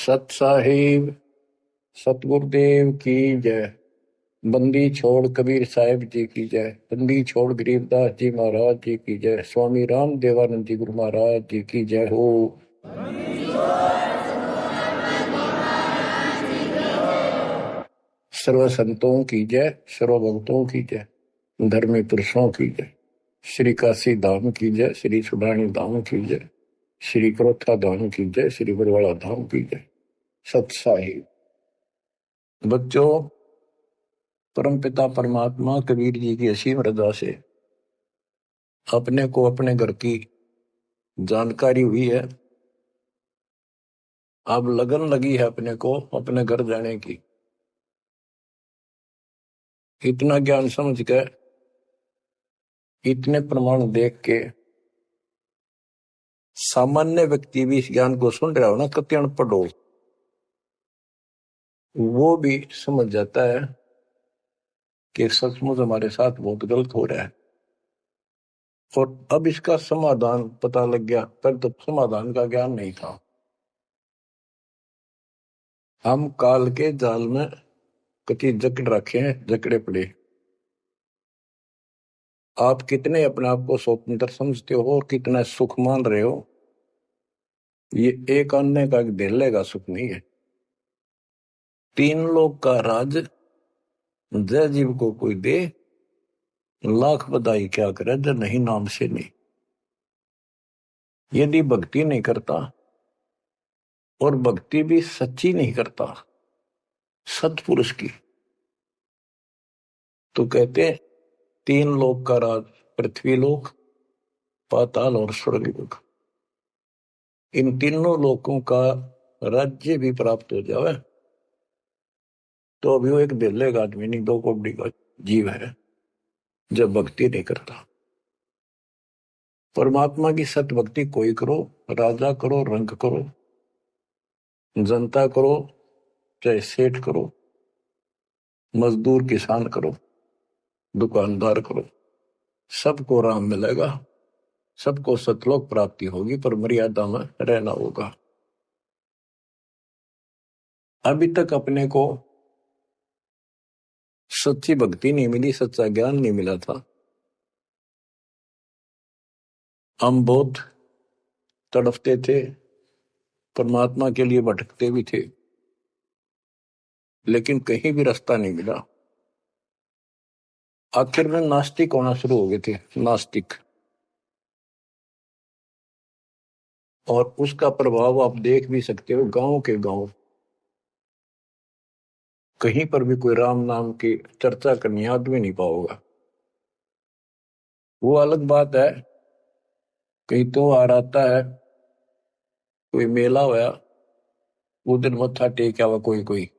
सत साहिब सतगुरुदेव की जय। बंदी छोड़ कबीर साहिब जी की जय। बंदी छोड़ गरीबदास जी महाराज जी की जय। स्वामी राम देवानंद जी गुरु महाराज जी की जय हो। सर्व संतों की जय, सर्व भक्तों की जय, धर्मी पुरुषों की जय। श्री काशी धाम की जय, श्री सुडानी धाम की जय, श्री क्रोथा धाम की जय, श्री बरवाड़ा धाम की जय। सत साहिब बच्चों, परमपिता परमात्मा कबीर जी की असीम रजा से अपने को अपने घर की जानकारी हुई है। अब लगन लगी है अपने को अपने घर जाने की। इतना ज्ञान समझ के, इतने प्रमाण देख के सामान्य व्यक्ति भी इस ज्ञान को सुन रहा हो ना, कति अनपढ़ हो, वो भी समझ जाता है कि सचमुच हमारे साथ बहुत गलत हो रहा है। और अब इसका समाधान पता लग गया। पर तो समाधान का ज्ञान नहीं था। हम काल के जाल में कति जकड़ रखे हैं, जकड़े पड़े। आप कितने अपने आप को स्वतंत्र समझते हो और कितना सुख मान रहे हो, ये एक अन्य का धेले का सुख नहीं है। तीन लोग का राज जय जीव को कोई दे, लाख बधाई क्या करे जब नहीं नाम से नहीं। यदि भक्ति नहीं करता और भक्ति भी सच्ची नहीं करता सतपुरुष की, तो कहते तीन लोक का राज, पृथ्वी लोक, पाताल और स्वर्ग लोक, इन तीनों लोकों का राज्य भी प्राप्त हो जाए तो अभी वो एक दिल्ले का आदमी नहीं, दो कोड़ी का जीव है जब भक्ति नहीं करता। परमात्मा की सत भक्ति कोई करो, राजा करो, रंग करो, जनता करो, चाहे सेठ करो, मजदूर किसान करो, दुकानदार करो, सबको राम मिलेगा, सबको सतलोक प्राप्ति होगी, पर मर्यादा में रहना होगा। अभी तक अपने को सच्ची भक्ति नहीं मिली, सच्चा ज्ञान नहीं मिला था। हम बहुत तड़फते थे, परमात्मा के लिए भटकते भी थे, लेकिन कहीं भी रास्ता नहीं मिला। आखिर में नास्तिक होना शुरू हो गए थे, नास्तिक। और उसका प्रभाव आप देख भी सकते हो, गांव के गांव कहीं पर भी कोई राम नाम की चर्चा करनी आदमी नहीं पाओगा। वो अलग बात है, कहीं तो आ आता है, कोई मेला होया, वो दिन मत्था टेक आवा कोई कोई,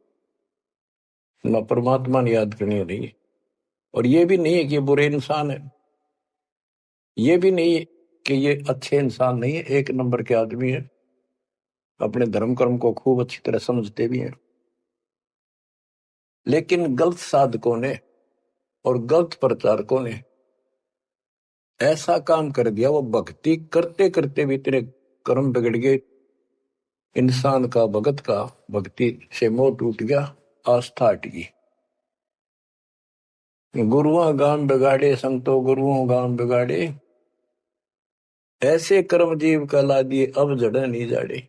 ना परमात्मा ने याद करनी नहीं। और ये भी नहीं है कि ये बुरे इंसान है, ये भी नहीं है कि ये अच्छे इंसान नहीं है, एक नंबर के आदमी है, अपने धर्म कर्म को खूब अच्छी तरह समझते भी हैं। लेकिन गलत साधकों ने और गलत प्रचारकों ने ऐसा काम कर दिया, वो भक्ति करते करते भी तेरे कर्म बिगड़ गए। इंसान का भगत का भक्ति से मोह टूट गया, आस्था हट गई। गुरुओं गाम बिगाड़े, संतो गुरुओं गाम बिगाड़े, ऐसे कर्म जीव का ला दिए अब जड़े नहीं जाड़े।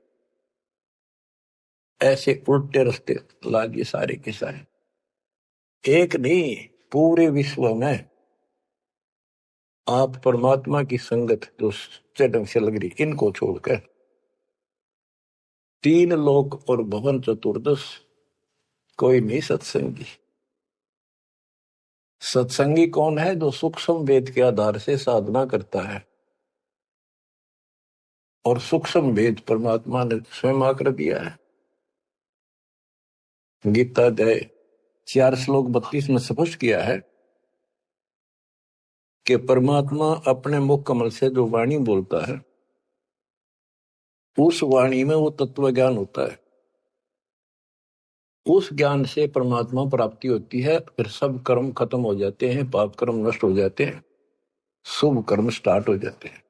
ऐसे उल्टे रास्ते ला दिए सारे के सारे। एक नहीं, पूरे विश्व में आप परमात्मा की संगत जो सच्चे ढंग से लग रही, इनको छोड़कर तीन लोक और भवन चतुर्दश कोई नहीं सत्संगी। सत्संगी कौन है? जो सूक्ष्म वेद के आधार से साधना करता है। और सूक्ष्म वेद परमात्मा ने स्वयं आकर दिया है। गीता अध्याय 4 श्लोक 32 में स्पष्ट किया है कि परमात्मा अपने मुख कमल से जो वाणी बोलता है, उस वाणी में वो तत्व ज्ञान होता है। उस ज्ञान से परमात्मा प्राप्ति होती है। फिर सब कर्म खत्म हो जाते हैं, पाप कर्म नष्ट हो जाते हैं, शुभ कर्म स्टार्ट हो जाते हैं।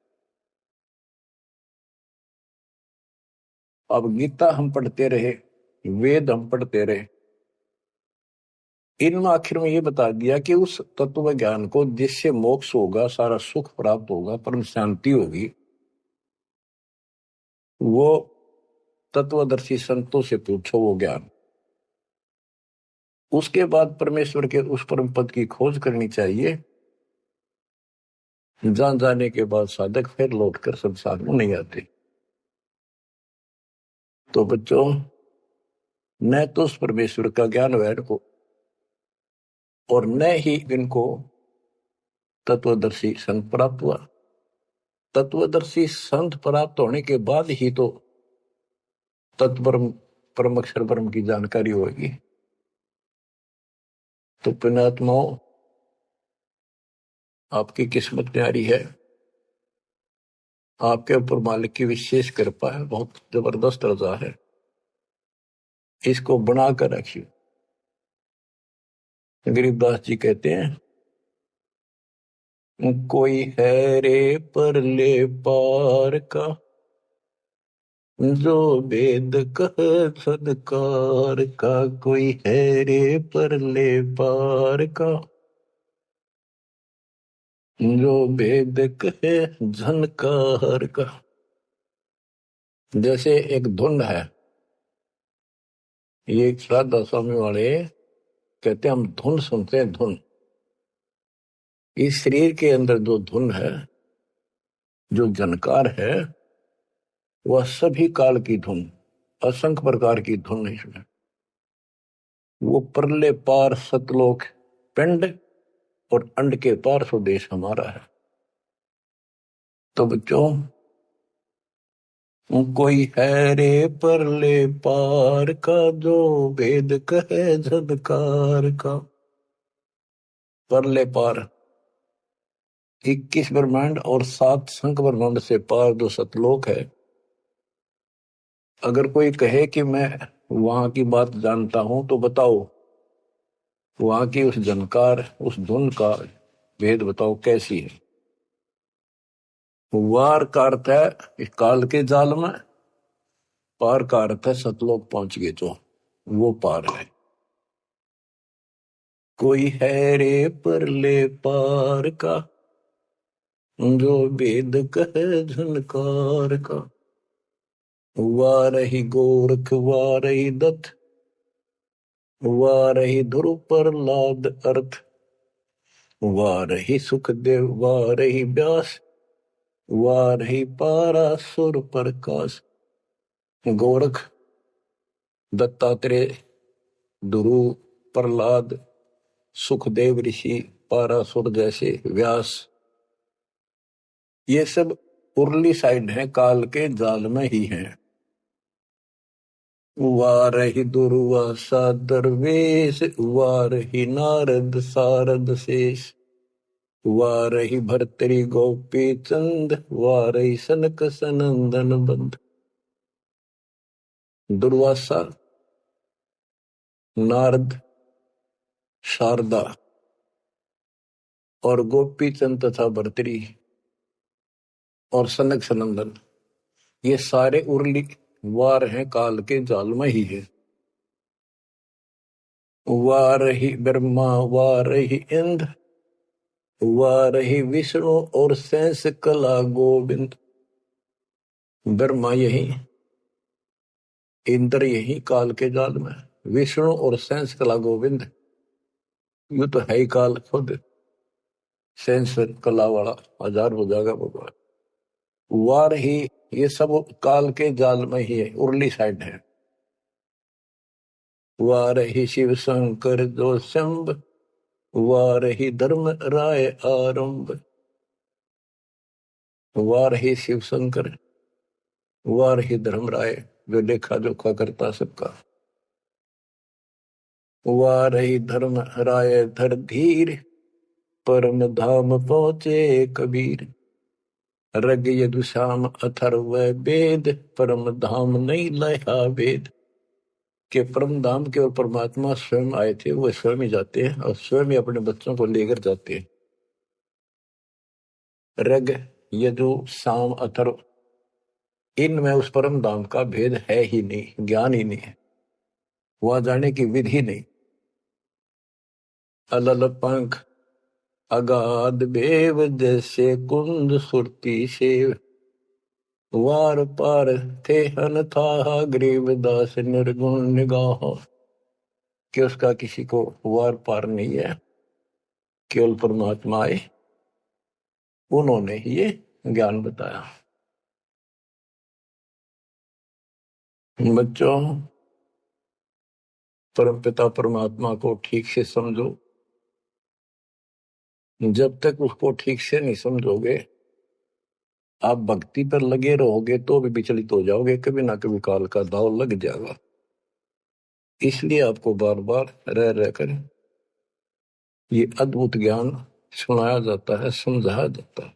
अब गीता हम पढ़ते रहे, वेद हम पढ़ते रहे, इनमें आखिर में ये बता दिया कि उस तत्व ज्ञान को जिससे मोक्ष होगा, सारा सुख प्राप्त होगा, परम शांति होगी, वो तत्वदर्शी संतों से पूछो वो ज्ञान। उसके बाद परमेश्वर के उस परम पद की खोज करनी चाहिए। जान जाने के बाद साधक फिर लौटकर संसार में नहीं आते। तो बच्चों, न तो उस परमेश्वर का ज्ञान वैर को, और न ही इनको तत्वदर्शी संत प्राप्त हुआ। तत्वदर्शी संत प्राप्त होने के बाद ही तो तत्परम परम अक्षर ब्रह्म की जानकारी होगी। तो पुण्यात्माओं, आपकी किस्मत न्यारी है, आपके ऊपर मालिक की विशेष कृपा है, बहुत जबरदस्त रजा है, इसको बनाकर रखिए। गरीबदास जी कहते हैं, कोई है रे परले पार का, जो वेद कह सदकार का। कोई है रे परले पार का, जो वेद कहे झनकार का। जैसे एक धुन है, ये श्राद्धा स्वामी वाले कहते हैं हम धुन सुनते हैं, धुन। इस शरीर के अंदर जो धुन है, जो झनकार है, वह सभी काल की धुन, असंख्य प्रकार की धुन है। वो परले पार सतलोक पिंड और अंड के पार स्वदेश हमारा है। तो बच्चों, कोई है रे परले पार का, जो वेद कहे झनकार का। परले पार 21 ब्रह्मांड और 7 संख्य ब्रह्मांड से पार जो सतलोक है। अगर कोई कहे कि मैं वहां की बात जानता हूं, तो बताओ वहां की उस झनकार, उस धुन का भेद बताओ कैसी है। वार का अर्थ है इस काल के जाल में, पार का अर्थ है सतलोक पहुंच गए जो, वो पार है। कोई है रे परले पार का, जो वेद कहे झनकार का। वारही गोरख वारही दत्त, वारही ध्रुव प्रहलाद अर्थ। वारही सुखदेव वारही व्यास, वारही पारासुर प्रकाश। गोरख, दत्तात्रेय, ध्रुव, प्रहलाद, सुखदेव ऋषि, पारासुर जैसे व्यास, ये सब उर्ली साइड है, काल के जाल में ही है। वारही दुर्वासा दरवेश, वारही नारद सारद शेष। वारही भर्तरी गोपी चंद, वारही सनक सनंदन बंद। दुर्वासा, नारद, शारदा और गोपी चंद तथा भर्तरी और सनक सनंदन, ये सारे उर्ली वार हैं, काल के जाल में ही है। वारही ब्रह्मा वारही इंद्र, वारही विष्णु और शेष कला गोविंद। ब्रह्मा यही, इंद्र यही काल के जाल में, विष्णु और शेष कला गोविंद यू तो है ही काल खुद, शेष कला वाला हजार हो जाएगा भगवान। वार ही, ये सब काल के जाल में ही है, उर्ली साइड है। वारही शिव शंकर जो शंभ, वारही धर्म राय आरंभ। वारही शिव शंकर, वारही धर्म राय जो लेखा जोखा करता सबका। वारही धर्म राय धर धीर, परम धाम पहुंचे कबीर। रग यदुश्याम अथर्व वेद, परम धाम नहीं लया वेद। के परम धाम के और परमात्मा स्वयं आए थे, वो स्वयं ही जाते हैं और स्वयं ही अपने बच्चों को लेकर जाते हैं। रग, यदु, साम, अथर्व, इनमें उस परम धाम का भेद है ही नहीं, ज्ञान ही नहीं है, वहां जाने की विधि नहीं। अलल पंख अगाध बेव जैसे कुंद सुरती सेव, वार पार थे हन था गरीबदास निर्गुण निगाह। कि उसका किसी को वार पार नहीं है, केवल परमात्मा आए, उन्होंने ही ये ज्ञान बताया। बच्चों, परमपिता परमात्मा को ठीक से समझो। जब तक उसको ठीक से नहीं समझोगे, आप भक्ति पर लगे रहोगे तो भी विचलित हो जाओगे, कभी ना कभी काल का दाव लग जाएगा। इसलिए आपको बार बार रह रहकर ये अद्भुत ज्ञान सुनाया जाता है, समझाया जाता है।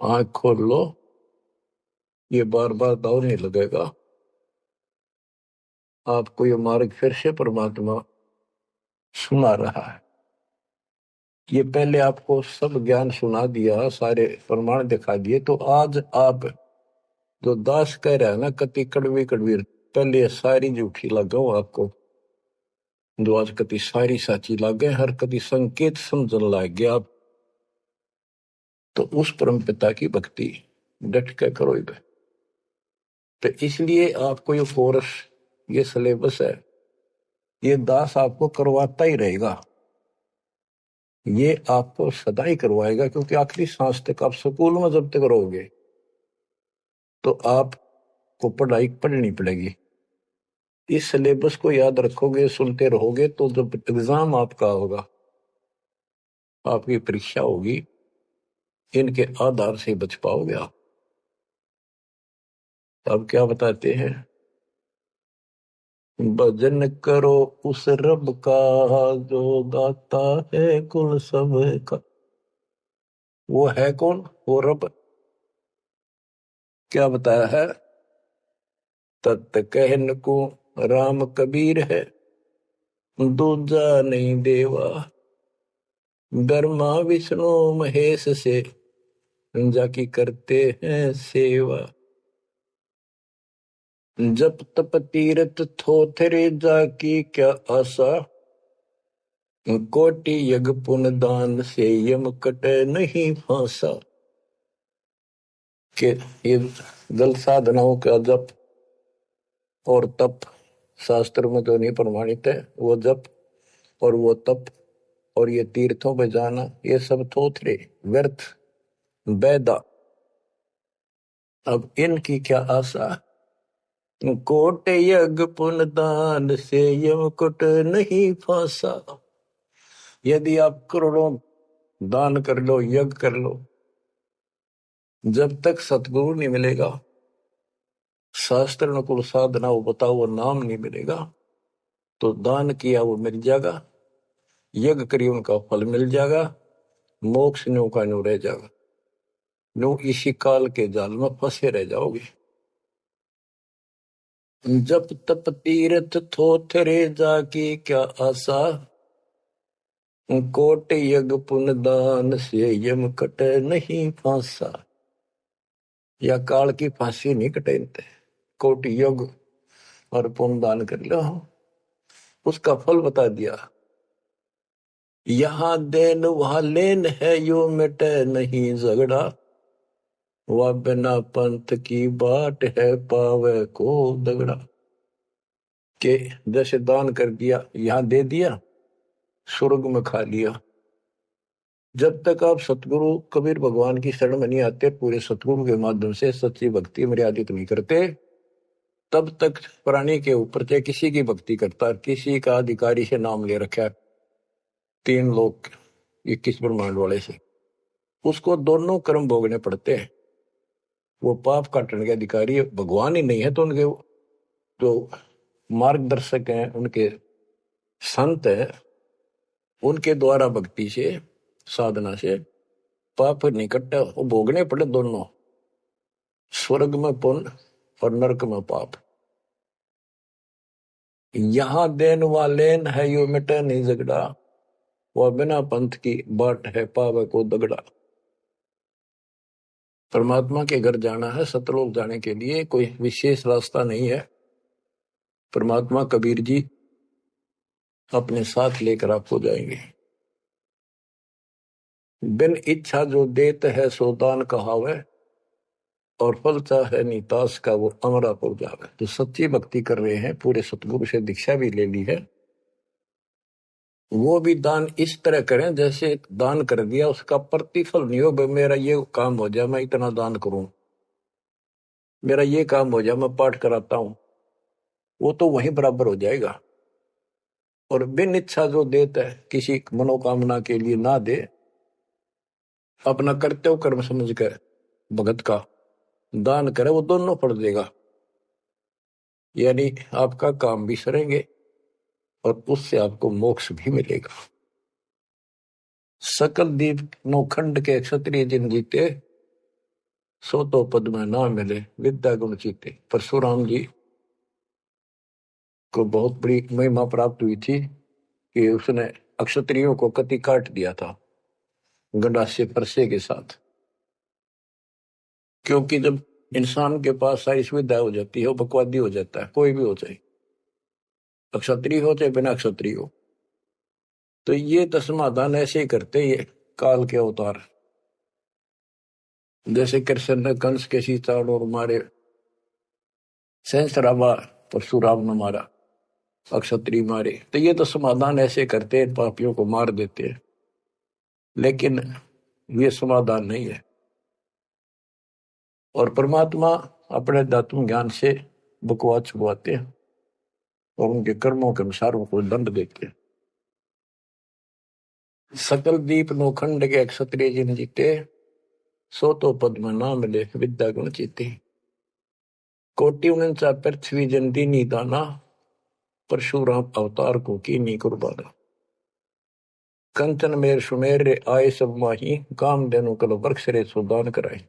आंख खोल लो, ये बार बार दाव नहीं लगेगा। आपको ये मार्ग फिर से परमात्मा सुना रहा है। ये पहले आपको सब ज्ञान सुना दिया, सारे प्रमाण दिखा दिए, तो आज आप जो दास कह रहा है ना, कति कड़वी कड़वी, पहले ये सारी झूठी लगाओ आपको, जो आज कति सारी साची लागे, हर कति संकेत समझन लग गया आप। तो उस परम पिता की भक्ति डट के करो। तो इसलिए आपको ये कोर्स, ये सिलेबस है, ये दास आपको करवाता ही रहेगा, ये आपको सदा ही करवाएगा, क्योंकि आखिरी सांस तक आप स्कूल में जब तक रहोगे तो आपको पढ़ाई पढ़नी पड़ेगी। इस सिलेबस को याद रखोगे, सुनते रहोगे, तो जब एग्जाम आपका होगा, आपकी परीक्षा होगी, इनके आधार से बच पाओगे आप। अब क्या बताते हैं, भजन करो उस रब का जो दाता है कुल सब का। वो है कौन? वो रब। क्या बताया है? तत् कहन को राम कबीर है, दूजा नहीं देवा, ब्रह्मा विष्णु महेश से जाकी करते हैं सेवा। जप तप तीरथ थोथरे जाकी क्या आशा, कोटि यज्ञ पुण्य दान से यम कटे नहीं फांसा। के ये जल साधनाओं का जप और तप शास्त्र में तो नहीं प्रमाणित है। वो जप और वो तप और ये तीर्थों पे जाना, ये सब थोथरे व्यर्थ बैदा। अब इनकी क्या आशा? कोट यज्ञ पुण्य दान से यम कुट नहीं फांसा। यदि आप करोड़ों दान कर लो, यज्ञ कर लो, जब तक सतगुरु नहीं मिलेगा, शास्त्र अनुकूल साधना वो बताओ वो नाम नहीं मिलेगा, तो दान किया वो मिल जाएगा, यज्ञ करिए उनका फल मिल जाएगा, मोक्ष न्यू का न्यू रह जाएगा। न्यू इसी काल के जाल में फंसे रह जाओगे। जब तप तीर्थ थोथरे जाकी क्या आशा, कोट यज्ञ पुण्य दान से यम कटे नहीं फांसा। या काल की फांसी नहीं कटेते, कोटि यज्ञ और पुण्य दान कर लो, उसका फल बता दिया। यहां देन वहां लेन है, यो मिटे नहीं झगड़ा, वह बिना पंथ की बाट है पावे को दगड़ा। के जैसे दान कर दिया, यहां दे दिया, स्वर्ग में खा लिया। जब तक आप सतगुरु कबीर भगवान की शरण में नहीं आते, पूरे सतगुरु के माध्यम से सच्ची भक्ति मर्यादित नहीं करते, तब तक प्राणी के ऊपर चाहे किसी की भक्ति करता, किसी का अधिकारी से नाम ले रखा, 3 लोग 21 ब्रह्मांड वाले से, उसको दोनों कर्म भोगने पड़ते हैं। वो पाप काटने के अधिकारी भगवान ही नहीं है, तो उनके जो मार्गदर्शक हैं, उनके संत है, उनके द्वारा भक्ति से साधना से पाप नहीं कटता, वो भोगने पड़े दोनों, स्वर्ग में पुण्य और नरक में पाप। यहां देन वालेन है, यो मिटे नहीं झगड़ा, वह बिना पंथ की बाट है पावे को दगड़ा। परमात्मा के घर जाना है, सतलोक जाने के लिए कोई विशेष रास्ता नहीं है। परमात्मा कबीर जी अपने साथ लेकर आपको जाएंगे। बिन इच्छा जो देत है सो दान कहावे, और फल चाहे नीतास का वो अमरा पुर जावे। जो सच्ची भक्ति कर रहे हैं, पूरे सतगुरु से दीक्षा भी ले ली है, वो भी दान इस तरह करें जैसे दान कर दिया उसका प्रतिफल नहीं हो। मेरा ये काम हो जाए मैं इतना दान करूं, मेरा ये काम हो जाए मैं पाठ कराता हूं, वो तो वहीं बराबर हो जाएगा। और बिन इच्छा जो देता है, किसी मनोकामना के लिए ना दे, अपना कर्तव्य कर्म समझ कर भगत का दान करे, वो दोनों फल देगा। यानी आपका काम भी सरेंगे और उससे आपको मोक्ष भी मिलेगा। सकल दीप नौखंड के क्षत्रिय जिन जीते, सो तो पद में ना मिले विद्या गुण जीते। परशुराम जी को बहुत बड़ी महिमा प्राप्त हुई थी कि उसने अक्षत्रियों को कति काट दिया था गंडासे परसे के साथ। क्योंकि जब इंसान के पास सारी सुविधा हो जाती है, वो बकवादी हो जाता है, कोई भी हो चाहे, अक्षत्रिय हो चाहे बिना क्षत्रिय हो। तो ये समाधान ऐसे ही करते, ये काल के अवतार। जैसे कृष्ण ने कंस के सीताड़ और मारे, सहस्राबा परशुराम ने मारा, अक्षत्रिय मारे, तो ये तो समाधान ऐसे करते हैं, पापियों को मार देते हैं। लेकिन ये समाधान नहीं है। और परमात्मा अपने दातुम ज्ञान से बकवाद छुपाते हैं और उनके कर्मों के अनुसार उनको दंड देते हैं। सकल दीप नौखंड के क्षत्रिय जिन जीते, सो तो पद में ना मिले विद्या गुण जीते। कोटि उनचा पृथ्वी जंती निदाना, परशुराम अवतार को की नी कुर्बाना। कंचन मेर सुमेर रे आए सब माही, काम देनु कल वृक्ष रे सुदान कराए।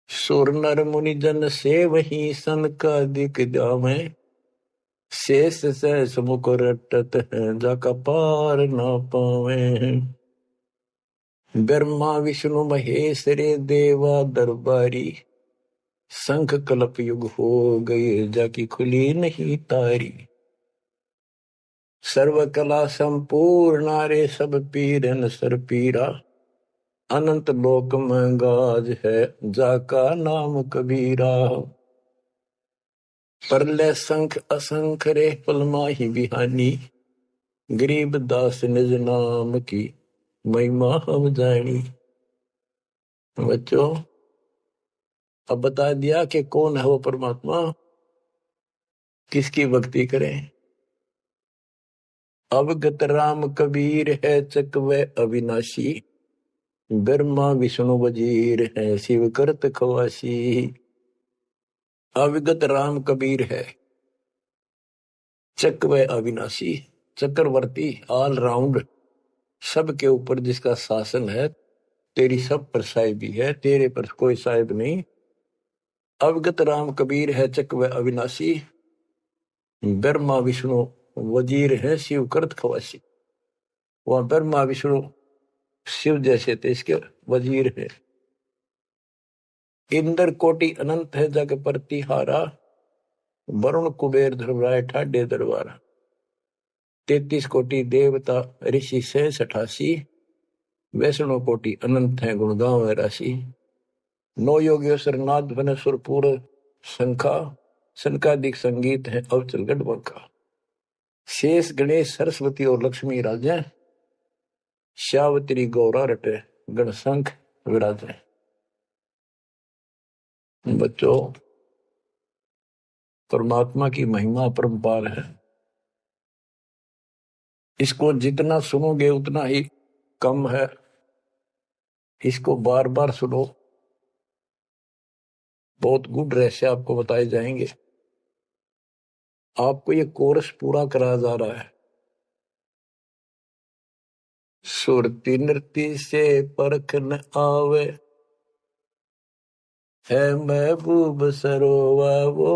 सुर नर मुनि जन से वही सन का दिख जावे, शेष सहस मुख रटत है जाका पार ना पावे। ब्रह्मा विष्णु महेश रे देवा दरबारी, शंख कल्प युग हो गए जाकी खुली नहीं तारी। सर्व कला संपूर्ण रे सब पीरन सर पीरा, अनंत लोक में गाज है जाका नाम कबीरा। परले संख असंख रे पलमाही बिहानी, गरीब दास निज नाम की महिमा हम जानी। बच्चों, अब बता दिया कि कौन है वो परमात्मा, किसकी भक्ति करें। अवगत राम कबीर है चकवे अविनाशी, ब्रह्मा विष्णु वजीर है शिव करत खवासी। अविगत राम कबीर है, चकवे अविनाशी, चक्रवर्ती, ऑल राउंड, सबके ऊपर जिसका शासन है, तेरी सब पर साहिबी है, तेरे पर कोई साहिब नहीं। अवगत राम कबीर है चकवे अविनाशी, ब्रह्मा विष्णु वजीर है शिव करत खवासी। वह ब्रह्मा विष्णु शिव जैसे थे, इसके वजीर है। इंद्र कोटि अनंत है जग प्रतिहारा, वरुण कुबेर धर्मराय ठाडे दरबारा। 33 कोटि देवता ऋषि से 88, वैष्णो कोटि अनंत है गुणगांव है राशि। 9 योगेश्वर नाद वन सुरपुर शंखा, शंकादिक संगीत है अवचल गढ़। शेष गणेश सरस्वती और लक्ष्मी राजा, श्यावत्री गौरा रटे गणशंख विराजे। बच्चों, परमात्मा की महिमा परम्पार है। इसको जितना सुनोगे उतना ही कम है। इसको बार बार सुनो, बहुत गुड रहस्य आपको बताए जाएंगे। आपको ये कोर्स पूरा कराया जा रहा है। सुरती नृत्य से परख न आवे, है महबूब सरोवा वो,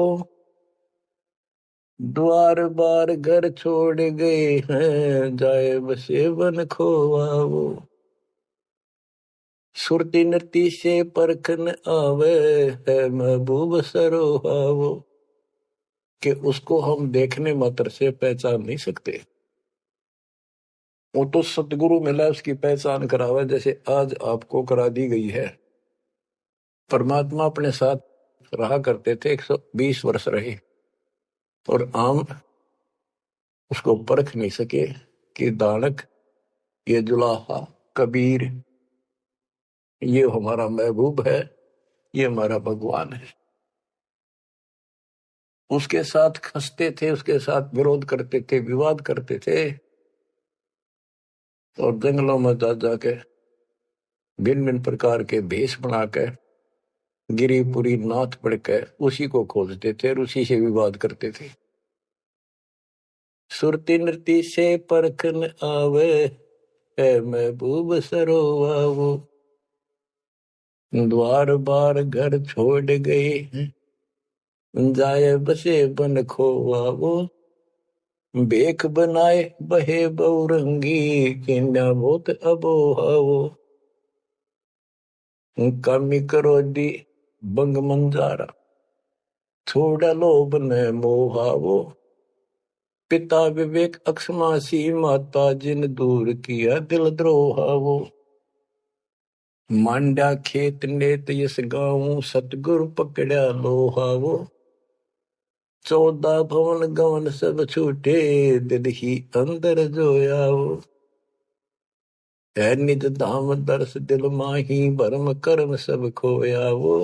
द्वार बार घर छोड़ गए हैं, जाए बसे वन खोवा वो। सुरती नृत्य से परखन आवे है महबूब सरोहावो, कि उसको हम देखने मात्र से पहचान नहीं सकते। वो तो सतगुरु मिला उसकी पहचान करावे, जैसे आज आपको करा दी गई है। परमात्मा अपने साथ रहा करते थे, 120 वर्ष रहे, और आम उसको परख नहीं सके कि दानक, ये जुलाहा, कबीर, ये हमारा महबूब है, ये हमारा भगवान है। उसके साथ खसते थे, उसके साथ विरोध करते थे, विवाद करते थे, और जंगलों में जा जाके भिन्न भिन्न प्रकार के भेष बनाकर गिरिपुरी नाथ पढ़कर उसी को खोजते थे और उसी से विवाद करते थे। सुरती नृत्य से परखन आवे है महबूब सरोवावो, द्वार बार घर छोड़ गए जाए बसे बन खोवावो, बेख बनाए बहे बहुरंगी किन्या बहुत अबोहावो, कामी करो दी बंग मंजारा छोड़ा लोभ न मोहावो, पिता विवेक अक्षमासी माता जिन दूर किया दिल द्रोहावो, मांडा खेत नेत यस गाँव सतगुरु पकड़ा लोहावो, 14 भवन गवन सब छूटे दिल ही अंदर जोयावो, है निज धाम दर्श दिल माही भरम कर्म सब खोयावो,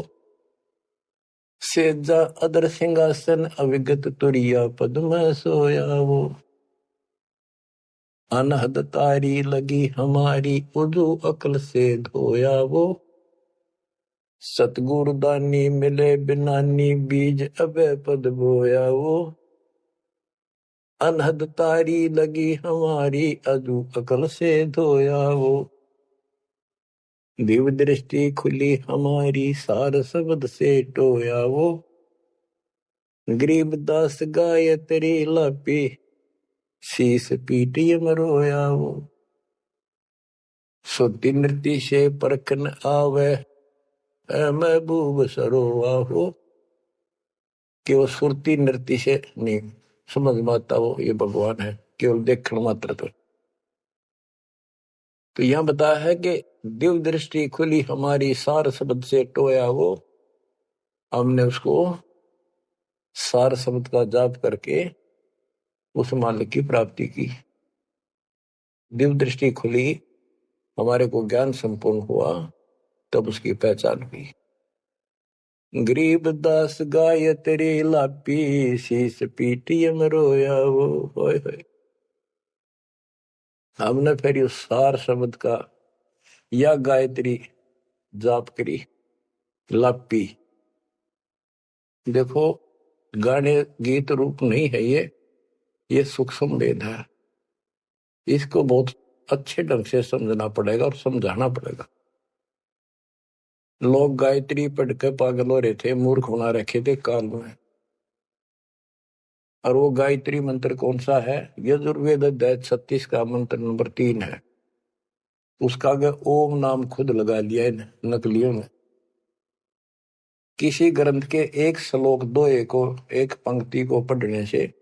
सेजा अदर सिंहासन अविगत तुरिया पद में सोयावो, अनहद तारी लगी हमारी उजू अकल से धोयावो, सतगुरु दानी मिले बिनानी बीज अभय पद बोयावो, अनहद तारी लगी हमारी अजू अकल से धोयावो, दिव्य दृष्टि खुली हमारी सार शब्द से टोयावो, गरीब दास गाय तेरी लापी शीस पीटी मरोयावो, सुरती नृत्य से परखन आवे महबूब सरोवाहो, कि वो सुरती नृत्य से नहीं समझ में आता वो ये भगवान है, केवल देखण मात्र। तो यह बताया है कि दिव्य दृष्टि खुली हमारी सार शब्द से टोया वो, हमने उसको सार शब्द का जाप करके उस मालिक की प्राप्ति की। दिव्य दृष्टि खुली, हमारे को ज्ञान संपूर्ण हुआ, तब उसकी पहचान हुई। गरीब दास गाय तेरी लापी शीस पीटी मरोया वो, होय होय। हमने फिर उस सार शब्द का या गायत्री जाप करी, लापी। देखो गाने गीत रूप नहीं है ये सूक्ष्म वेद है, इसको बहुत अच्छे ढंग से समझना पड़ेगा और समझाना पड़ेगा। लोग गायत्री पढ़ के पागल हो रहे थे, मूर्ख बना रखे थे काल में। और वो गायत्री मंत्र कौन सा है? यजुर्वेद अध्याय 36 का मंत्र नंबर 3 है। उसका आगे ओम नाम खुद लगा लिया है नकलियों ने। किसी ग्रंथ के एक श्लोक दोहे को, एक पंक्ति को पढ़ने से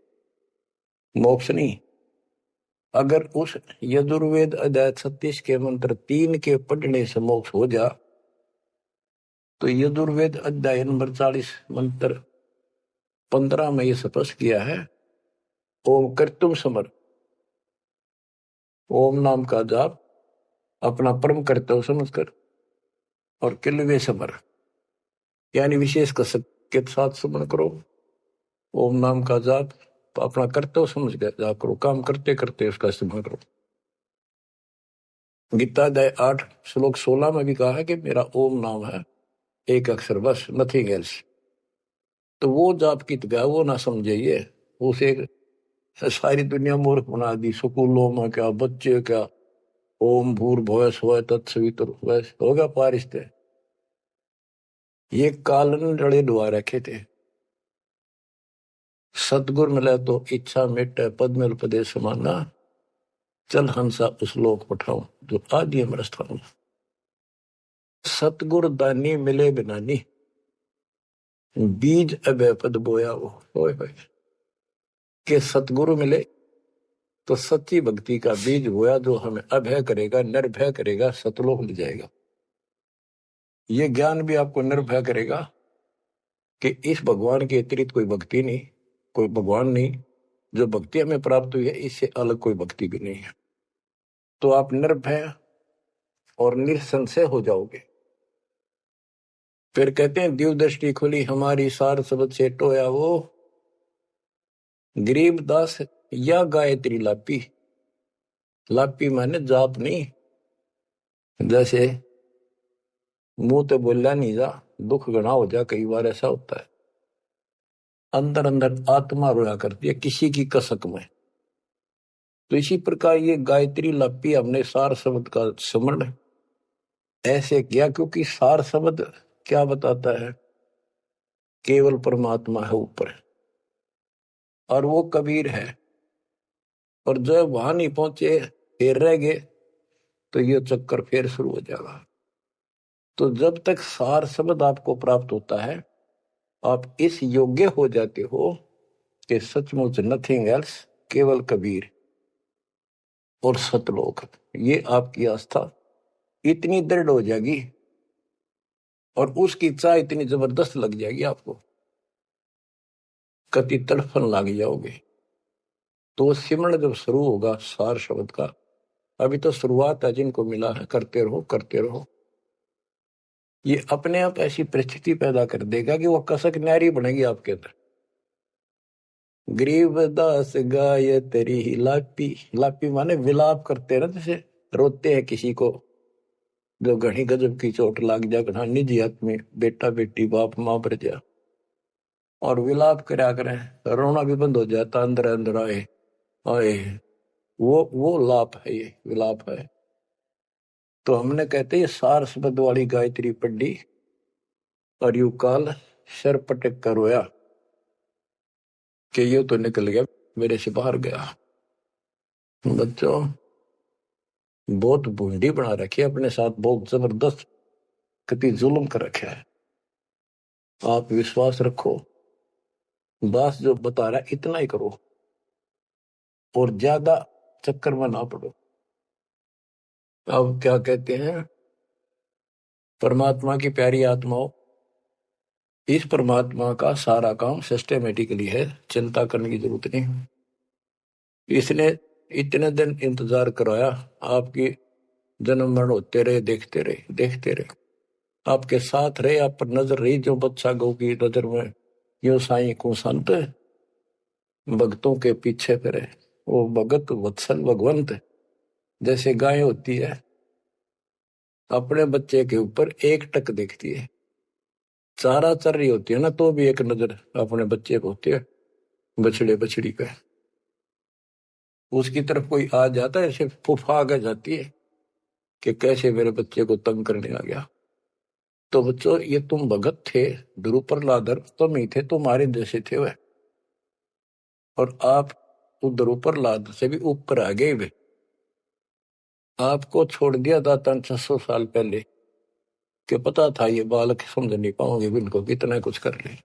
मोक्ष नहीं। अगर उस यजुर्वेद अध्याय 36 के मंत्र 3 के पढ़ने से मोक्ष हो जा, तो यजुर्वेद अध्याय नंबर 40 मंत्र 15 में यह स्पष्ट किया है, ओम कर्तुम समर। ओम नाम का जाप अपना परम कर्तव्य समझकर और किलवे समर यानी विशेष कसक के साथ स्मरण करो। ओम नाम का जाप अपना कर्तव्य समझ कर जाप करो, काम करते करते उसका स्मरण करो। गीता अध्याय 8 श्लोक 16 में भी कहा है कि मेरा ओम नाम है, एक अक्षर बस, नथिंग एल्स। तो वो जाप की गया वो ना समझिए, उसे सारी दुनिया मूर्ख बना दी। स्कूलों में क्या, बच्चे क्या, ओम भूर्भुवः स्वः तत्सवितुर्वरेण्यं होगा पारिस्ते, ये कालन रड़े डुआ रखे थे। सतगुर मिले तो इच्छा मिटे पद में उपदेश माना, चल हंसा उस लोक पठाऊं जो आदि अमर स्थान। सतगुर दानी मिले बिनानी, बीज अभय पद बोया वो। होय होय, के सतगुरु मिले तो सच्ची भक्ति का बीज बोया, जो हमें अभय करेगा, निर्भय करेगा, सतलोक ले जाएगा। ये ज्ञान भी आपको निर्भय करेगा कि इस भगवान के अतिरिक्त कोई भक्ति नहीं, कोई भगवान नहीं। जो भक्ति हमें प्राप्त हुई है, इससे अलग कोई भक्ति भी नहीं है। तो आप निर्भय और निसंशय हो जाओगे। फिर कहते हैं, दिव्य दृष्टि खुली हमारी, सार शब्द से टोया वो, गरीब दास या गायत्री लापी। लापी माने जाप नहीं, जैसे मुंह तो बोला नहीं जा, दुख घना हो जा, कई बार ऐसा होता है। अंदर अंदर आत्मा रोया करती है किसी की कसक में। तो इसी प्रकार ये गायत्री लापी हमने सार शब्द का स्मरण ऐसे किया, क्योंकि सार शब्द क्या बताता है? केवल परमात्मा है ऊपर, और वो कबीर है। और जब वहां नहीं पहुंचे, फिर रह गए, तो ये चक्कर फिर शुरू हो जाएगा। तो जब तक सार शब्द आपको प्राप्त होता है, आप इस योग्य हो जाते हो कि सचमुच नथिंग एल्स, केवल कबीर और सतलोक। ये आपकी आस्था इतनी दृढ़ हो जाएगी और उसकी चाह इतनी जबरदस्त लग जाएगी आपको, कति तड़फन लग जाओगे। तो सिमरण जब शुरू होगा सार शब्द का, अभी तो शुरुआत है, जिनको मिला है करते रहो करते रहो। ये अपने आप ऐसी परिस्थिति पैदा कर देगा कि वो कसक न्यारी बनेगी आपके अंदर। गरीबदास गाय तेरी लापी, लापी माने विलाप करते हैं ना, जैसे रोते हैं किसी को जो घनी गजब की चोट लाग जा, घना निजी आदमी, बेटा बेटी बाप मां पर जा, और विलाप करा करें, रोना भी बंद हो जाता, अंदर अंदर आए आए। वो लाप है, ये विलाप है। तो हमने कहते ये सार शब्द वाली गायत्री पढ़ी और यू काल सर पटक कर रोया कि ये तो निकल गया, मेरे से बाहर गया। बच्चों, बहुत बूंदी बना रखी है अपने साथ, बहुत जबरदस्त कति जुल्म कर रखा है। आप विश्वास रखो, दास जो बता रहा है इतना ही करो और ज्यादा चक्कर में ना पड़ो। अब क्या कहते हैं, परमात्मा की प्यारी आत्माओं, इस परमात्मा का सारा काम सिस्टमेटिकली है, चिंता करने की जरूरत नहीं। इसने इतने दिन इंतजार कराया, आपकी जन्म मरण होते रहे, देखते रहे देखते रहे, आपके साथ रहे, आप पर नजर रही, जो बच्चा गौ की नजर में यो साई को संत भक्तों के पीछे फिरे। वो भगत वत्सल भगवंत, जैसे गाय होती है अपने बच्चे के ऊपर एक टक देखती है, चारा चर रही होती है ना, तो भी एक नजर अपने बच्चे को होती है, बछड़े बछड़ी पे। उसकी तरफ कोई आ जाता है, सिर्फ फुफा आ जाती है कि कैसे मेरे बच्चे को तंग करने आ गया। तो बच्चों, ये तुम भगत थे, ध्रुव प्रहलादर तुम ही थे, तुम्हारे जैसे थे वह, और आप ध्रुव प्रहलाद से भी ऊपर आ गए वे। आपको छोड़ दिया था 600 साल पहले, कि पता था ये बालक समझ नहीं पाओगे, इनको कितना कुछ कर ले।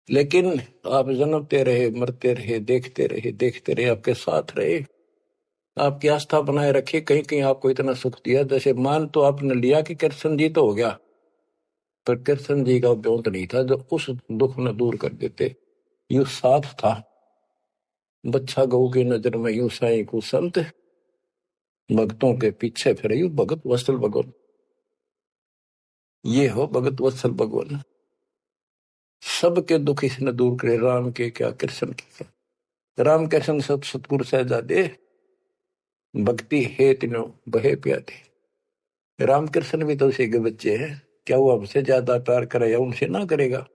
लेकिन आप जन्मते रहे, मरते रहे, देखते रहे, आपके साथ रहे, आपकी आस्था बनाए रखी, कहीं कहीं आपको इतना सुख दिया। जैसे मान तो आपने लिया कि कृष्ण जी तो हो गया, पर कृष्ण जी का ब्योंत नहीं था जो उस दुख न दूर कर देते। यू साथ था, बच्चा गऊ की नजर में यू साई को संत भक्तों के पीछे फिरे, यू भगत वत्सल भगवान। ये हो भगत वत्सल भगवान, सबके दुख इसने दूर करे, राम के क्या कृष्ण के क्या। राम कृष्ण सतगुरु सहजादे, भक्ति है तीनों बहे प्यादे। रामकृष्ण भी तो उसी के बच्चे हैं, क्या वो हमसे ज्यादा प्यार करेगा? उनसे ना करेगा?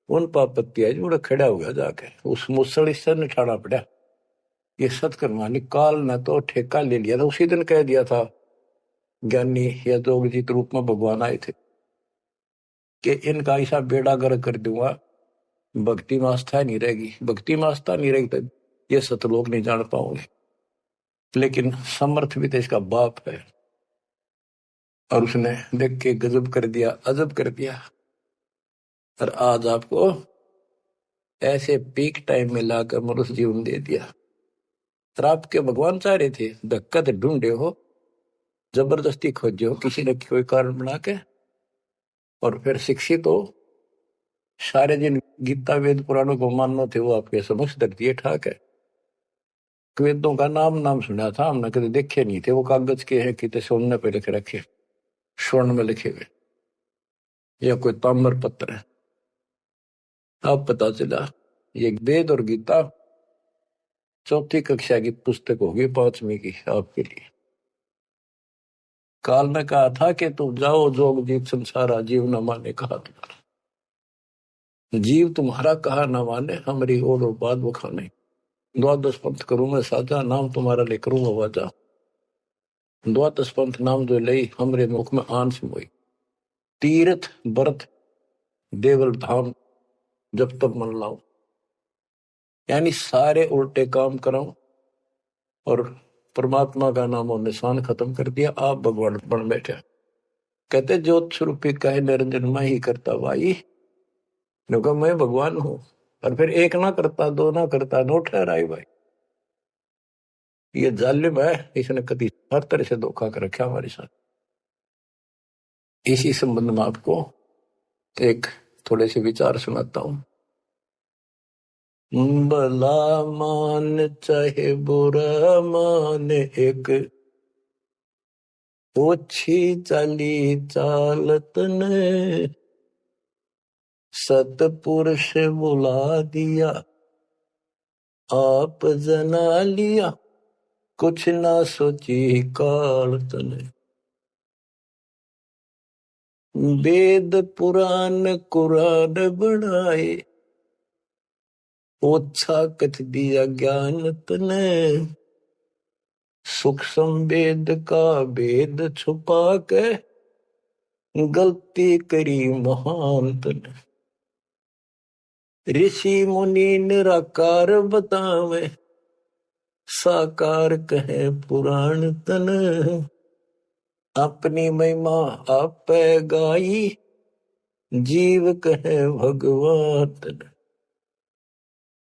उन पापत्ती है जो खड़ा हो गया जाके, उस मुसल से निठाना पड़ा। ये सतकर्मा काल ने तो ठेका ले लिया था, उसी दिन कह दिया था ज्ञानी या जोगजीत रूप में भगवान आए थे कि इनका ऐसा बेड़ा गर्क कर दूंगा, भक्ति में आस्था नहीं रहेगी, भक्ति में आस्था नहीं रहेगी तो ये सतलोक नहीं जान पाओगे। लेकिन समर्थ भी तो इसका बाप है, और उसने देख के गजब कर दिया, अजब कर दिया। और आज आपको ऐसे पीक टाइम में लाकर मनुष्य जीवन दे दिया। तो आपके भगवान चाह रहे थे धक्का तो ढूंढे हो, जबरदस्ती खोजे हो किसी ने कोई कारण बना के, और फिर शिक्षित हो, सारे जिन गीता वेद पुराणों को मानना थे वो आपके समक्ष रख दिए ठाक है। वेदों का नाम नाम सुना था हमने, कभी देखे नहीं थे। वो कागज के हैं, कितने सोने पे लिखे रखे, स्वर्ण में लिखे हुए, या कोई ताम्र पत्र है। अब पता चला ये वेद और गीता चौथी कक्षा की पुस्तक होगी, 5वीं की आपके लिए। काल ने कहा था कि तुम जाओ जोग जीव संसारा, जीव न माने कहा तुम्हारा। जीव तुम्हारा कहा न माने, हमारी ओर बात वो खाने। द्वादश पंथ करूं मैं साजा, नाम तुम्हारा ले करूं आवाजा। द्वादश पंथ नाम जो लई, हमरे मुख में आन मोई। तीर्थ व्रत देवल धाम, जब तक मन लाऊं। यानी सारे उल्टे काम कराऊं और परमात्मा का नाम और निशान खत्म कर दिया, आप भगवान बन बैठे। कहते ज्योत स्वरूपी कहे निरंजन मैं ही करता भाई, क्योंकि मैं भगवान हूं। और फिर एक ना करता, दो ना करता, नो ठहराई भाई। ये जालिम है, इसने कभी हर तरह से धोखा कर रखा हमारे साथ। इसी संबंध में आपको एक थोड़े से विचार सुनाता हूं। भला मान चाहे बुरा मान, एक ओछी चाली चालत ने सतपुरुष बुला दिया, आप जना लिया, कुछ ना सोची काल तने। वेद पुराण कुरान बनाए, ओछा कथ दिया ज्ञान तने। सूक्ष्म वेद का भेद छुपा के, गलती करी महान तने। ऋषि मुनि निराकार बतावे, साकार कहे पुराण तन। अपनी महिमा आप गाई, जीव कहे भगवान तन।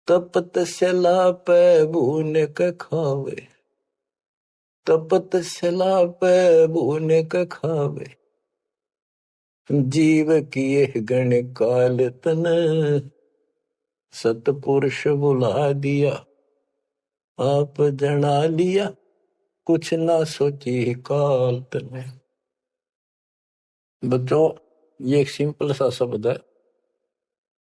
तपत सला पे भून के खावे, तपत सला पे भून के खावे। जीव किए गण काल तन, सतपुरुष बुला दिया, आप जना लिया, कुछ ना सोची काल तने। बच्चों, ये एक सिंपल सा शब्द है,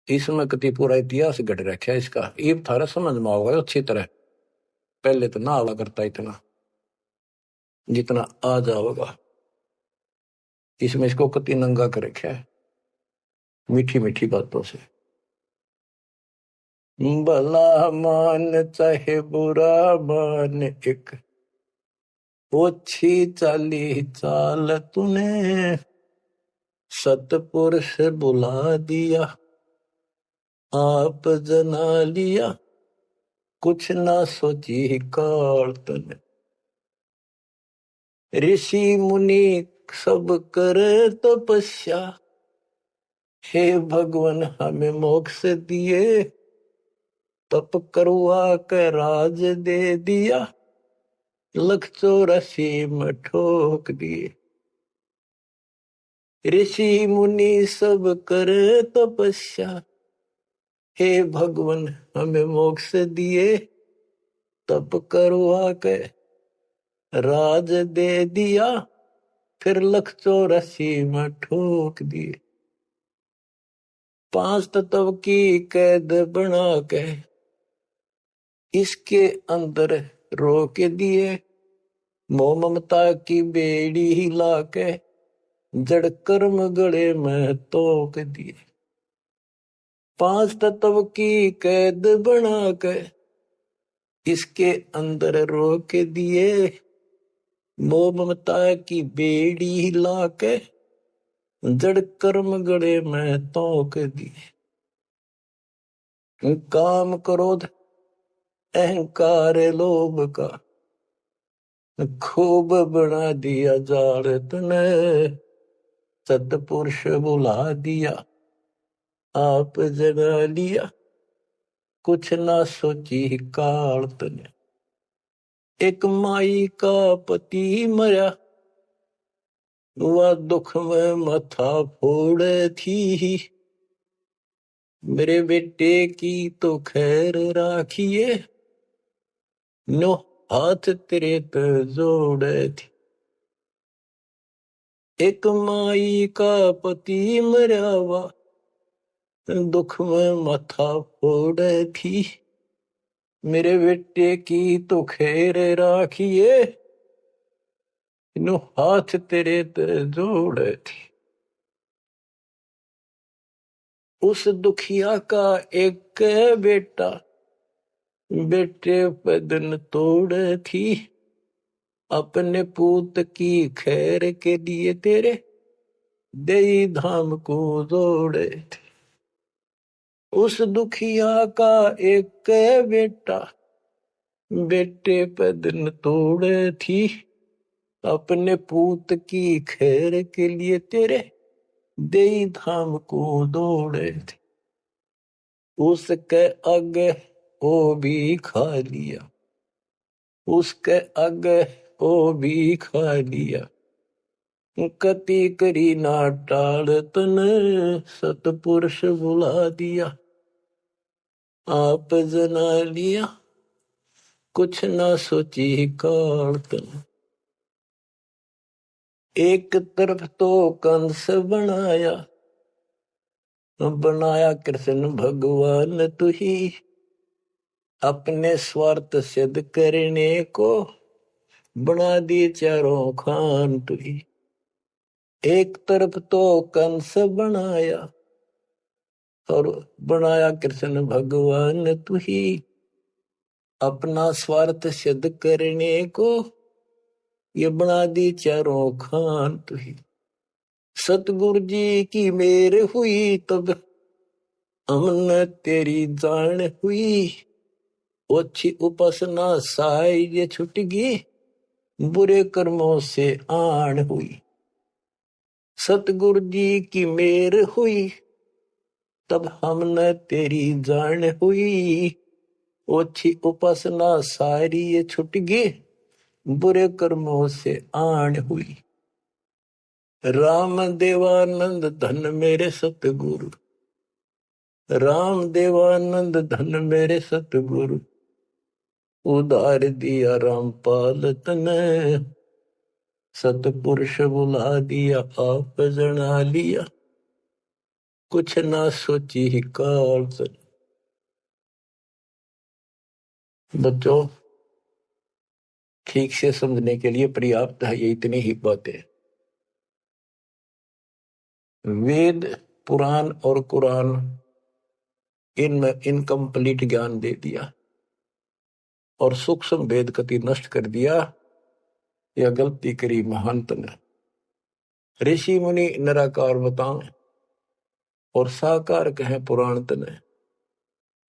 इसमें कति पूरा इतिहास घट रखा है इसका। ये थारा समझ में आओगे अच्छी तरह। पहले तो ना आवा करता इतना, जितना आ जाओगा। इसमें इसको कति नंगा कर रखा है मीठी मीठी बातों से। भला मान चाहे बुरा मान, एक ओछी चाली चाल तूने। सतपुरुष बुला दिया, आप जना लिया, कुछ ना सोची काल तने। ऋषि मुनि सब करे तपस्या, हे भगवान हमें मोक्ष दिए। तप करवा के राज दे दिया, 184 में ठोक दिए। ऋषि मुनि सब करे तपस्या, हे भगवान हमें मोक्ष दिए। तप करवा के राज दे दिया, फिर 184 में ठोक दिए। 5 तत्व की कैद बना के इसके अंदर रोक दिए। मोह ममता की बेड़ी हिला के जड़ कर्म गले में तोक दिए। 5 तत्व की कैद बना के इसके अंदर रोक दिए। मोह ममता की बेड़ी हिला के जड़ कर्म गले में तोक दिए। काम क्रोध अहंकार लोभ का खूब बना दिया जाल तने, सतपुरुष बुला दिया, आप जगा लिया, कुछ ना सोची काल तने। एक माई का पति मरा, वह दुख में माथा फोड़े थी, मेरे बेटे की तो खैर राखिए, नो हाथ तेरे पे जोड़े थी। एक माई का पति मरा, वह दुख में माथा फोड़े थी, मेरे बेटे की तो खैर राखिए, नो हाथ तेरे पे जोड़े थी। उस दुखिया का एक बेटा, बेटे पे दिन तोड़े थी, अपने पूत की खैर के लिए तेरे देई धाम को जोड़े थे। उस दुखिया का एक बेटा, बेटे पे दिन तोड़े थी, अपने पूत की खैर के लिए तेरे देई धाम को दौड़े थे। उसके आगे वो भी खा लिया, उसके आगे वो भी खा लिया, कति करी ना टाल तने, सतपुरुष बुला दिया, आप जना लिया, कुछ ना सोची काल तने। एक तरफ तो कंस बनाया, बनाया कृष्ण भगवान तू ही, अपने स्वार्थ सिद्ध करने को बना दी चारों खान तू ही। एक तरफ तो कंस बनाया, और बनाया कृष्ण भगवान तू ही, अपना स्वार्थ सिद्ध करने को ये बना दी चारों खान तू ही। सतगुरु जी की मेर हुई तब हमने तेरी जान हुई, ओछी उपासना साई ये छुट गई, बुरे कर्मों से आन हुई। सतगुरु जी की मेर हुई तब हमने तेरी जान हुई, ओछी उपासना सारी ये छुट गई, बुरे कर्मों से आन हुई। राम देवानंद धन मेरे सतगुरु, राम देवानंद धन मेरे सतगुरु, उधार दिया रामपाल तने, सतपुरुष बुला दिया, आप जना लिया, कुछ ना सोची ही काल तने। बच्चों, ठीक से समझने के लिए पर्याप्त है ये इतनी ही बातें। वेद, पुराण और कुरान, इनमें इनकम्प्लीट ज्ञान दे दिया और सूक्ष्म भेद कति नष्ट कर दिया। यह गलती करी महंत ने। ऋषि मुनि निराकार बताएं और साकार कहें पुराण तने,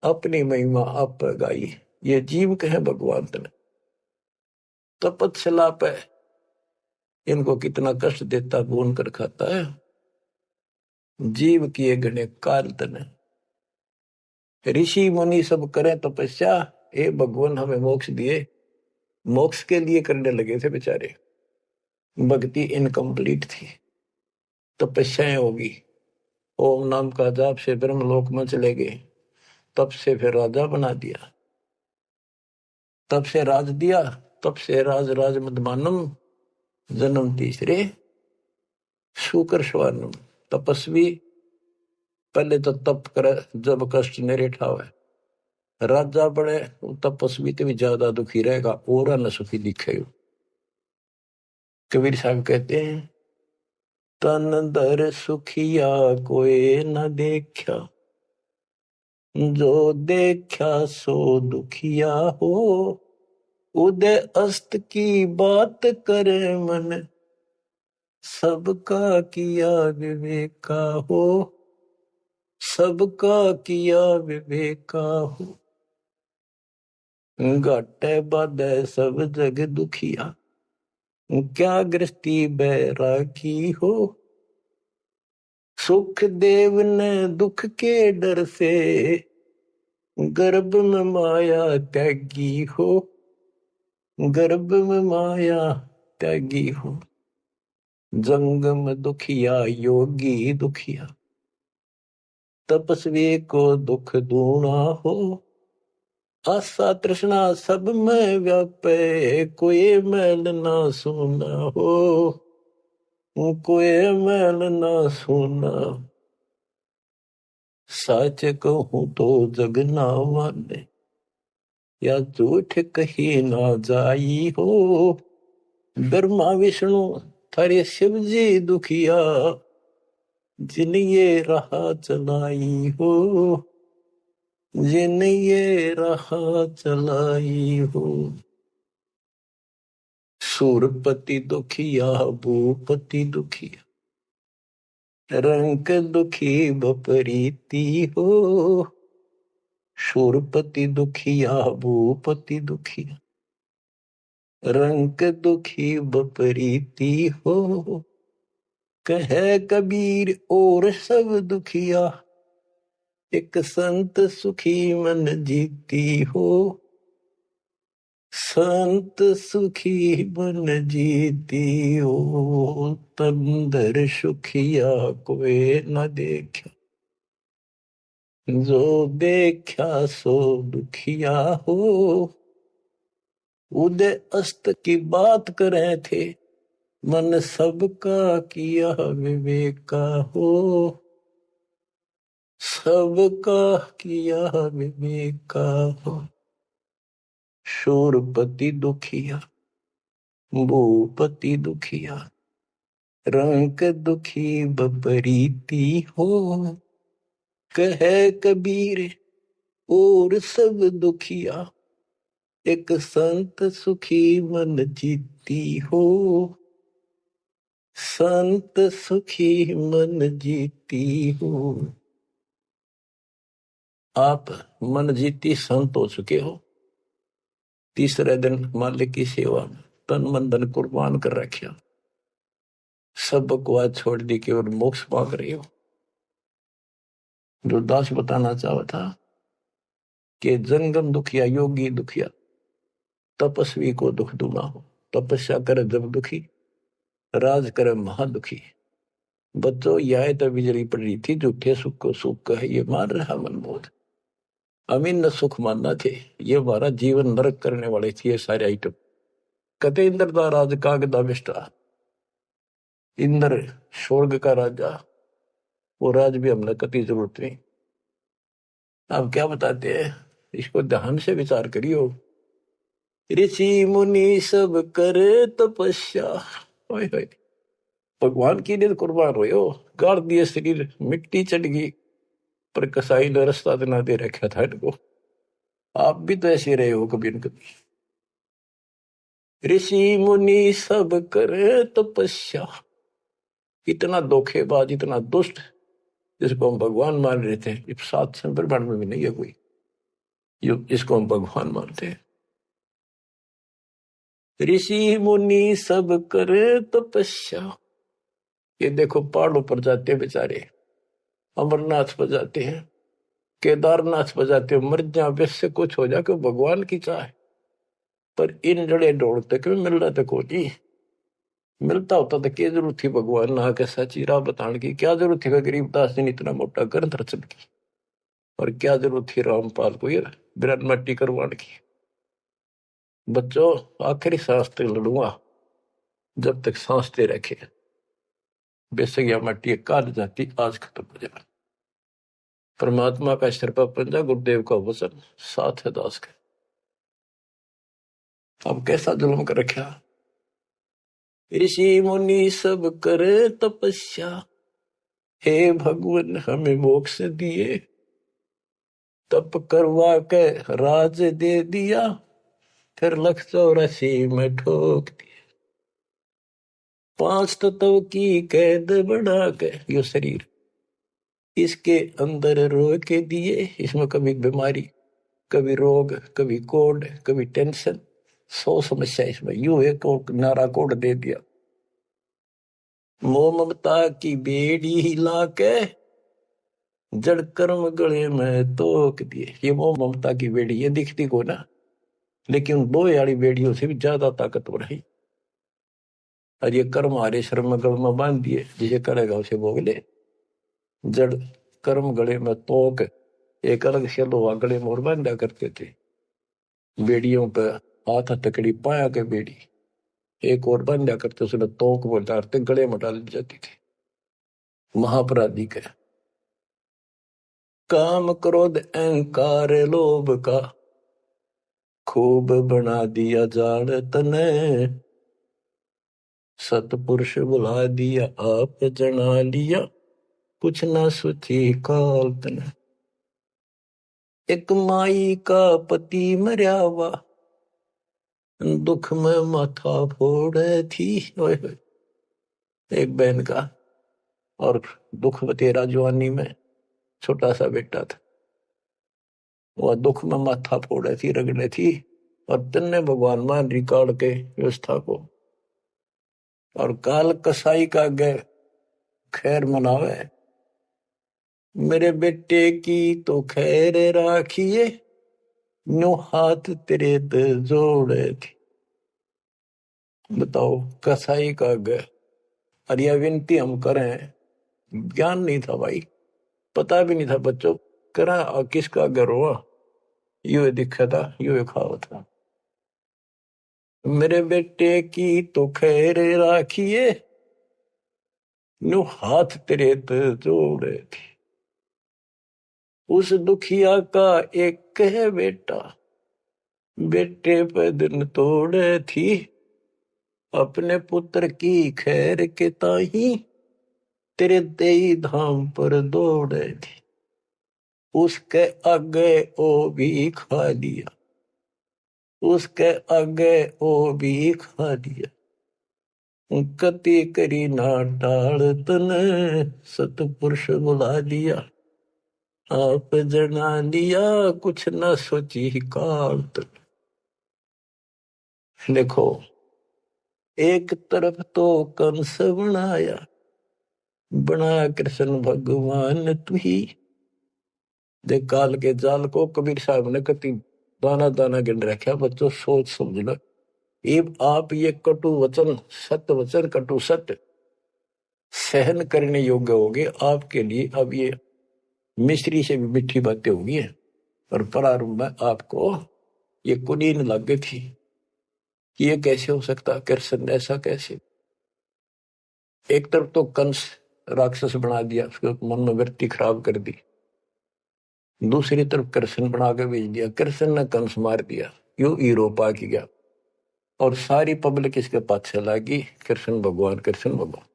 अपनी महिमा आप गाई, ये जीव कहें भगवान तने। तपस्या पे इनको कितना कष्ट देता, भून कर खाता है। जीव किए गणे काल तने। ऋषि मुनि सब करें तपस्या, हे भगवान हमें मोक्ष दिए, मोक्ष के लिए करने लगे थे बेचारे। भक्ति इनकम्प्लीट थी, तपस्याएं होगी, ओम नाम का जाप से ब्रह्मलोक में चले गए, तब से फिर राजा बना दिया, तब से राज दिया, तब से राज राज मदमानम, जन्म तीसरे शुकर स्वानम। तपस्वी पहले तो तप करे जब कष्ट निरे ठावे, राजा बड़े तपस्वी तो भी ज्यादा दुखी रहेगा और न सुखी दिखेगा। कबीर साहब कहते हैं, तन दर सुखिया कोई न देखा, जो देखा सो दुखिया हो, उदय अस्त की बात करे मन, सबका किया विवेका हो, सबका किया विवेका हो। घाटे बाधे सब जग दुखिया, क्या गृहस्थी बैरागी हो, सुख देव ने दुख के डर से, गर्भ में माया त्यागी हो, गर्भ में माया त्यागी हो। जंगम दुखिया योगी दुखिया, तपस्वी को दुख दूना हो। आशा तृष्णा सब में व्यापे, कोई मैल ना सुना हो, कोई मैल ना सुना। सच कहूं तो जग ना माने, या झूठ कही ना जाई हो। ब्रह्मा विष्णु थारे शिव जी दुखिया, जिन ये राह चलाई हो, जिन ये राह चलाई हो। सूरपति दुखिया भूपति दुखिया, रंक दुखी बपरीती हो। सूरपति दुखिया भूपति दुखिया, रंक दुखी बपरीती हो। कहे कबीर और सब दुखिया, एक संत सुखी मन जीती हो। संत सुखी मन जीती हो, तंदर सुखिया कोई न देखा। जो देखा सो दुखिया हो। उदय अस्त की बात करे थे, मन सबका किया विवेका हो। सबका किया विवेका हो। शूरपति दुखिया भूपति दुखिया, रंक दुखी बपरीती हो। कहे कबीर और सब दुखिया, एक संत सुखी मन जीती हो। संत सुखी मन जीती हो। आप मन जीती संत हो चुके हो। तीसरे दिन मालिक की सेवा में तन मन धन कुर्बान कर रखा, सब बकवास छोड़ दी, केवल मोक्ष मांग रही हो। जो दास बताना चाहा था कि जंगम दुखिया योगी दुखिया, तपस्वी को दुख दूना हो। तपस्या करे जब दुखी, राज करे महादुखी। बच्चों यह तो बिजली पड़ रही थी, झूठे सुख को सुख कहे ये मान रहा मनमोद। अमीन न सुख मानना थे, ये हमारा जीवन नरक करने वाले थे ये सारे आइटम। कते इंद्र का राज कागदा विष्टा, इंद्र स्वर्ग का राजा, वो राज भी हमने कति जरूरत नहीं। आप क्या बताते हैं, इसको ध्यान से विचार करियो। ऋषि मुनि सब करे तपस्या, भगवान की लिए कुर्बान हो। गाड़ दिए शरीर, मिट्टी चढ़ गई, पर कसाई ने रास्ता ना दे रखा था इनको। आप भी तो ऐसे रहे हो कभी न कभी। ऋषि मुनि सब करे तपस्या, इतना धोखेबाज इतना दुष्ट जिसको हम भगवान मान रहे थे, सात संप्रमण में भी नहीं है कोई जिसको हम भगवान मानते हैं। ऋषि मुनि सब करे तपस्या, ये देखो पहाड़ों पर जाते हैं बेचारे, अमरनाथ पर जाते हैं, केदारनाथ पर जाते हैं, मर जा वैसे कुछ हो जाए भगवान की चाह। पर इन जड़े ढोड़ते क्यों मिल रहा था कोई, मिलता होता तो क्या जरूरत थी भगवान ना के सच्ची राह बताने की। क्या जरूरत थी गरीबदास जी ने इतना मोटा ग्रंथ रचन की, और क्या जरूरत थी रामपाल को ये बिरान मट्टी करवाने की। बच्चों आखिरी सांस तक लड़ूंगा, जब तक सांसते रखे। बेशक यह मट्टी काट जाती, आज खत्म हो जाए। परमात्मा का शर्पा पंजा, गुरुदेव का वचन साथ है दास का। अब कैसा जुल्म कर रखा। ऋषि मुनि सब करे तपस्या, हे भगवान हमें मोक्ष दिए। तप करवा के राज दे दिया, फिर 184 में ठोक दिया। 5 तत्व की कैद बढ़ा के यो शरीर इसके अंदर रोक के दिए। इसमें कभी बीमारी, कभी रोग, कभी कोड, कभी टेंशन, 100 समस्या इसमें। यूं एक और नारा कोड दे दिया, मोह ममता की बेड़ी हिला के जड़ कर्म गले में तोक दिए। ये मोह ममता की बेड़ी, ये दिखती को ना, लेकिन दो यारी बेड़ियों से भी ज्यादा ताकतवर है। और ये कर्म हमारे श्रम गल में बांध दिए, जिसे करेगा उसे भोग ले। जड़ कर्म गले में तोक, एक अलग से लोग गले में और बांधा करते थे। बेड़ियों पर हाथ हथकड़ी पाया के बेड़ी एक और बांधा करते, उसने तोक वो डालते गले में डाल जाती थी। महापराधी का काम क्रोध अहंकार लोभ का खूब बना दिया जाड़ तने, सतपुरुष बुला दिया आप जना लिया कुछ ना सुथी काल तने। एक माई का पति मर्यावा दुख में माथा फोड़े थी। एक बहन का और दुख में तेरा जवानी में छोटा सा बेटा था, वह दुख में माथा फोड़े थी, रगड़े थी। और तन्ने भगवान मान रिकॉर्ड के व्यवस्था को, और काल कसाई का गे खैर मनावे, मेरे बेटे की तो खैर राखिए नो हाथ तेरे ते जोड़े थी। बताओ कसाई का गे। और यह विनती हम करें, ज्ञान नहीं था भाई, पता भी नहीं था बच्चों, करा किसका घर हुआ, यू दिखा था, यू खावा था। मेरे बेटे की तो खैर राखिए नो हाथ तेरे ते जोड़े थी। उस दुखिया का एक है बेटा, बेटे पे दिन तोड़े थी। अपने पुत्र की खैर के ताही तेरे देई धाम पर दौड़े थी। उसके आगे ओ भी खा लिया, उसके आगे ओ भी खा लिया। कति करी ना टाल तने सतपुरुष बुला लिया आप जना लिया कुछ ना सोची काल तक। देखो एक तरफ तो कंस बनाया, बना कृष्ण भगवान तू ही। देख काल के जाल को कबीर साहब ने कति दाना दाना गिन रखा। बच्चों सोच समझ लो, अब आप ये कटु वचन, सत्य वचन कटु सत्य सहन करने योग्य होगे आपके लिए। अब ये मिश्री से भी मीठी बातें होगी। और प्रारंभ में आपको ये कुनीन लग गई थी कि ये कैसे हो सकता, कृष्ण ऐसा कैसे। एक तरफ तो कंस राक्षस बना दिया, उसके मन में वृत्ति खराब कर दी। दूसरी तरफ कृष्ण बना के भेज दिया, कृष्ण ने कंस मार दिया, यू हीरो पा की गया। और सारी पब्लिक इसके पाछे लगी, कृष्ण भगवान कृष्ण भगवान।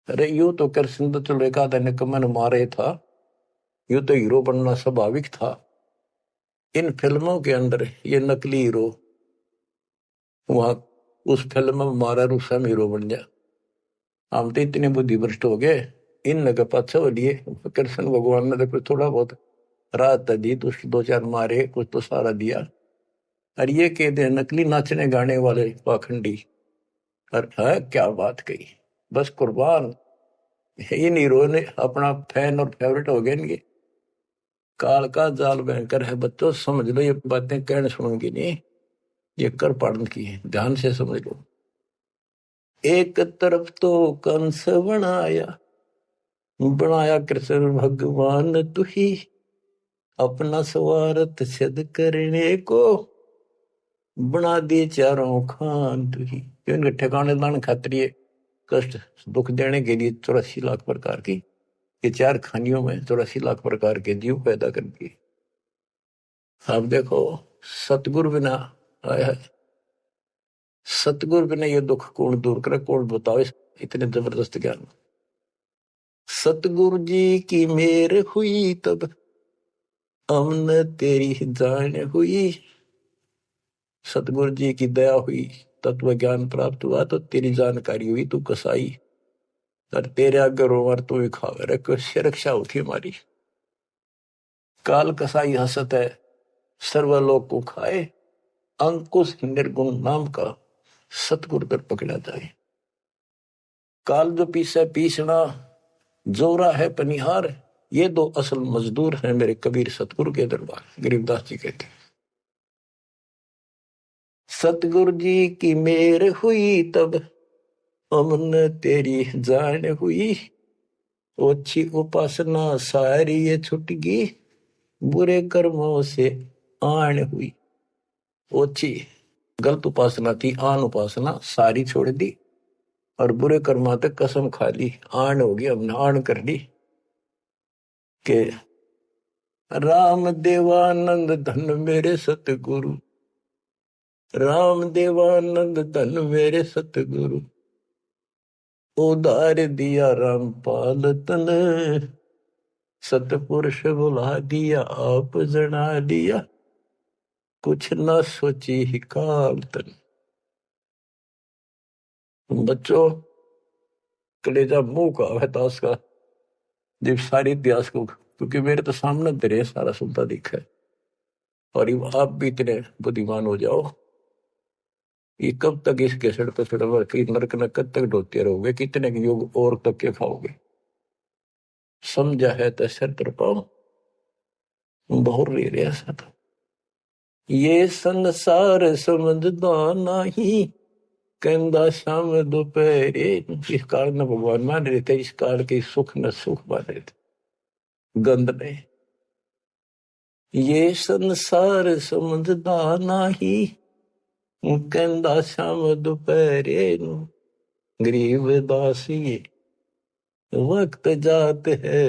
अरे यू तो कृष्ण तो चलो एक आधा निकम्मा मारे था, यू तो हीरो बनना स्वाभाविक था। इन फिल्मों के अंदर ये नकली हीरो, वहां उस फिल्म में मारा रूसम हीरो बन गया। हम तो इतने बुद्धि भ्रष्ट हो गए, इन नगर पाछे हो लिए। कृष्ण भगवान ने तो थोड़ा बहुत राहत दी, तो उसके दो चार मारे, कुछ तो सारा दिया। और ये कहते हैं नकली नाचने गाने वाले पाखंडी। और है क्या बात कही, बस कुर्बान। इन हीरो ने अपना फैन और फेवरेट हो गए इनके। काल का जाल भयंकर है बच्चों, समझ लो। ये बातें कहने सुनूंगी नहीं, ये कर पाड़न की है, ध्यान से समझ लो। एक तरफ तो कंस बनाया, बनाया कृष्ण भगवान तू ही। अपना स्वार्थ सिद्ध करने को बना दिए चारों खान तू ही। इनके ठिकाने दान खातिर कष्ट दुख देने के लिए 84 लाख प्रकार की, ये चार खानियों में 84 लाख प्रकार के जीव पैदा कर दिए। अब देखो सतगुरु बिना आया है, सतगुरु बिना ये दुख कौन दूर करे, कौन बताओ इतने जबरदस्त ज्ञान। सतगुरु जी की मेर हुई तब हमने तेरी जान हुई। सतगुरु जी की दया हुई, तत्व ज्ञान प्राप्त हुआ, तो तेरी जानकारी हुई, तू कसाई। और तेरे आगे रोवर तू ही खावे रे, कैसे रक्षा होती हमारी। काल कसाई हसत है सर्वलोक को खाए, अंकुश निर्गुण नाम का सतगुरु दर पकड़ा जाए। काल जो पीसे पीसना, जोरा है पनिहार, ये दो असल मजदूर हैं मेरे कबीर सतगुरु के दरबार। गरीबदास जी कहते हैं, सतगुरु जी की मेर हुई तब अमन तेरी जान हुई, ओछी उपासना सारी ये छुट गई, बुरे कर्मों से आन हुई। ओछी गलत उपासना थी, आन उपासना सारी छोड़ दी और बुरे कर्मा तक कसम खा ली, आन होगी, हमने आन कर ली के राम देवानंद धन मेरे सतगुरु, राम देवानंद धन मेरे सतगुरु, उधार दिया रामपाल तन, सतपुरुष बुला दिया आप जना दिया, कुछ न सोची ही काल तन। बच्चों कलेजा मुंह का है ताश का, जब सारे इतिहास को, क्योंकि मेरे तो सामने तेरे सारा सुनता दिखा है। और आप भी इतने बुद्धिमान हो जाओ, ये कब तक इस केसड़ पे चढ़वा कि नरक न कब तक ढोते रहोगे, कितने योग और तक के खाओगे। समझा है तो सर तर पाओ बहुत ले रहा सा था। ये संसार समझदा नहीं, कहंदा शाम दोपहरे, इस काल न भगवान मान रहे थे, इस काल के सुख न सुख मान रहे थे गंद ने। ये संसार समझदा नहीं, कहंदा शाम दोपहरे, गरीब दासी वक्त जात है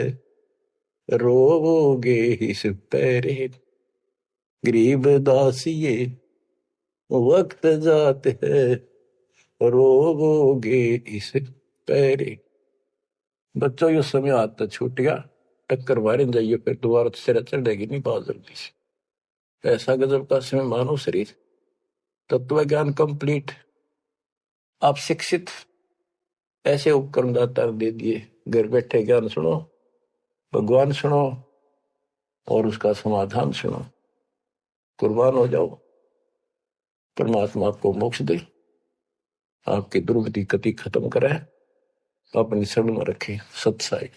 रोगे इस पैरे, गरीब दासिये वक्त जात है रोगे इस पैरे। बच्चों ये समय आता छूट गया, टक्कर मारे जाइए फिर दोबारा सिर चढ़ जाएगी नहीं बहुत जल्दी से। ऐसा गजब का समय मानो शरीर, तत्व ज्ञान कंप्लीट, आप शिक्षित, ऐसे उपकरण दाता दे दिए, घर बैठे ज्ञान सुनो, भगवान सुनो और उसका समाधान सुनो, कुर्बान हो जाओ, परमात्मा आपको मोक्ष दे, आपकी दुर्गति कति खत्म करे, अपनी शरण में रखे। सत्साई।